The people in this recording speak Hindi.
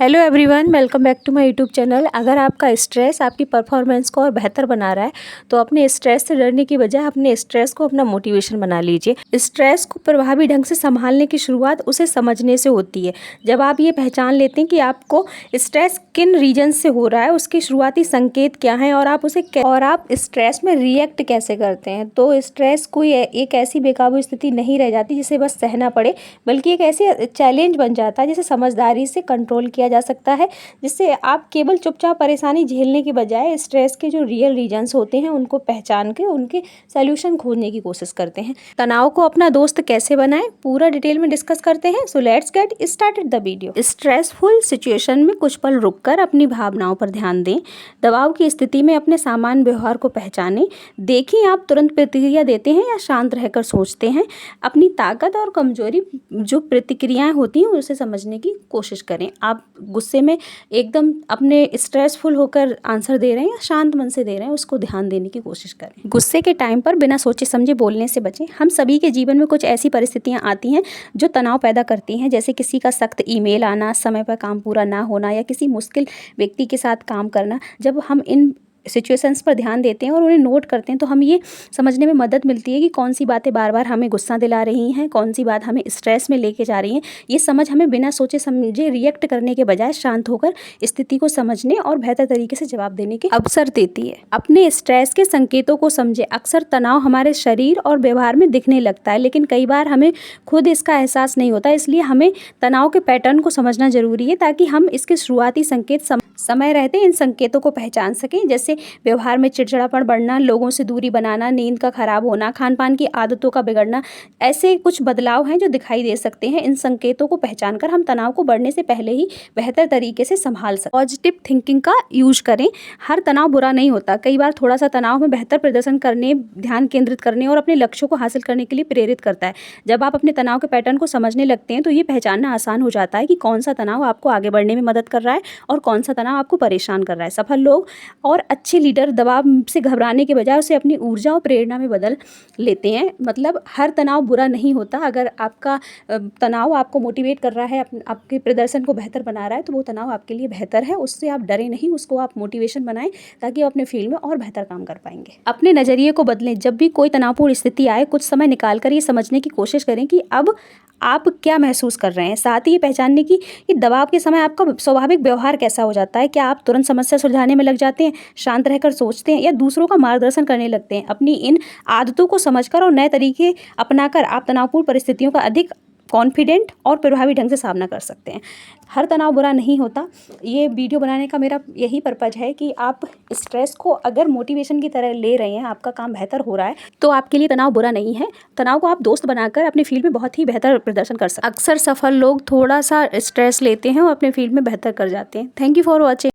Hello everyone, welcome back to my YouTube channel. अगर आपका स्ट्रेस आपकी परफॉर्मेंस को और बेहतर बना रहा है तो अपने स्ट्रेस से डरने की बजाय अपने स्ट्रेस को अपना मोटिवेशन बना लीजिए। स्ट्रेस को प्रभावी ढंग से संभालने की शुरुआत उसे समझने से होती है। जब आप ये पहचान लेते हैं कि आपको स्ट्रेस किन रीजन से हो रहा है, उसके शुरुआती संकेत क्या हैं और आप स्ट्रेस में रिएक्ट कैसे करते हैं, तो स्ट्रेस कोई एक ऐसी बेकाबू स्थिति नहीं रह जाती जिसे बस सहना पड़े, बल्कि एक ऐसी चैलेंज बन जाता है जिसे समझदारी से कंट्रोल किया जा सकता है, जिससे आप केवल चुपचाप परेशानी झेलने की बजाय स्ट्रेस के जो रियल रीजंस होते हैं उनको पहचान के उनके सॉल्यूशन खोजने की कोशिश करते हैं। तनाव को अपना दोस्त कैसे बनाएं, पूरा डिटेल में डिस्कस करते हैं। So let's get started the video. Stressful situation में कुछ पल रुककर अपनी भावनाओं पर ध्यान दें। दबाव की स्थिति में अपने सामान्य व्यवहार को पहचानें। देखें आप तुरंत प्रतिक्रिया देते हैं या शांत रहकर सोचते हैं। अपनी ताकत और कमजोरी जो प्रतिक्रियाएं होती हैं उसे समझने की कोशिश करें। आप गुस्से में एकदम अपने स्ट्रेसफुल होकर आंसर दे रहे हैं या शांत मन से दे रहे हैं, उसको ध्यान देने की कोशिश करें। गुस्से के टाइम पर बिना सोचे समझे बोलने से बचें। हम सभी के जीवन में कुछ ऐसी परिस्थितियां आती हैं जो तनाव पैदा करती हैं, जैसे किसी का सख्त ईमेल आना, समय पर काम पूरा ना होना या किसी मुश्किल व्यक्ति के साथ काम करना। जब हम इन सिचुएशंस पर ध्यान देते हैं और उन्हें नोट करते हैं तो हम ये समझने में मदद मिलती है कि कौन सी बातें बार बार हमें गुस्सा दिला रही हैं, कौन सी बात हमें स्ट्रेस में लेके जा रही हैं। ये समझ हमें बिना सोचे समझे रिएक्ट करने के बजाय शांत होकर स्थिति को समझने और बेहतर तरीके से जवाब देने के अवसर देती है। अपने स्ट्रेस के संकेतों को समझे। अक्सर तनाव हमारे शरीर और व्यवहार में दिखने लगता है, लेकिन कई बार हमें खुद इसका एहसास नहीं होता। इसलिए हमें तनाव के पैटर्न को समझना जरूरी है ताकि हम इसके शुरुआती संकेत समय रहते इन संकेतों को पहचान सकें, जैसे व्यवहार में चिड़चिड़ापन बढ़ना, लोगों से दूरी बनाना, नींद का खराब होना, खान पान की आदतों का बिगड़ना। ऐसे कुछ बदलाव हैं जो दिखाई दे सकते हैं। इन संकेतों को पहचानकर हम तनाव को बढ़ने से पहले ही बेहतर तरीके से संभाल सकते। पॉजिटिव थिंकिंग का यूज करें। हर तनाव बुरा नहीं होता। कई बार थोड़ा सा तनाव में बेहतर प्रदर्शन करने, ध्यान केंद्रित करने और अपने लक्ष्यों को हासिल करने के लिए प्रेरित करता है। जब आप अपने तनाव के पैटर्न को समझने लगते हैं तो ये पहचानना आसान हो जाता है कि कौन सा तनाव आपको आगे बढ़ने में मदद कर रहा है और कौन सा तनाव आपको परेशान कर रहा है। सफल लोग और अच्छे लीडर दबाव से घबराने के बजाय उसे अपनी ऊर्जा और प्रेरणा में बदल लेते हैं। मतलब हर तनाव बुरा नहीं होता। अगर आपका तनाव आपको मोटिवेट कर रहा है, आपके प्रदर्शन को बेहतर बना रहा है, तो वो तनाव आपके लिए बेहतर है। उससे आप डरे नहीं, उसको आप मोटिवेशन बनाएं ताकि आप अपने फील्ड में और बेहतर काम कर पाएंगे। अपने नज़रिए को बदलें। जब भी कोई तनावपूर्ण स्थिति आए, कुछ समय निकाल कर ये समझने की कोशिश करें कि अब आप क्या महसूस कर रहे हैं। साथ ही ये पहचानने की कि दबाव के समय आपका स्वाभाविक व्यवहार कैसा हो जाता है। क्या आप तुरंत समस्या सुलझाने में लग जाते हैं, शांत रहकर सोचते हैं या दूसरों का मार्गदर्शन करने लगते हैं। अपनी इन आदतों को समझकर और नए तरीके अपनाकर आप तनावपूर्ण परिस्थितियों का अधिक कॉन्फिडेंट और प्रभावी ढंग से सामना कर सकते हैं। हर तनाव बुरा नहीं होता। ये वीडियो बनाने का मेरा यही पर्पज़ है कि आप स्ट्रेस को अगर मोटिवेशन की तरह ले रहे हैं, आपका काम बेहतर हो रहा है, तो आपके लिए तनाव बुरा नहीं है। तनाव को आप दोस्त बनाकर अपने फील्ड में बहुत ही बेहतर प्रदर्शन कर सकते हैं। अक्सर सफल लोग थोड़ा सा स्ट्रेस लेते हैं और अपने फील्ड में बेहतर कर जाते हैं। Thank you for watching.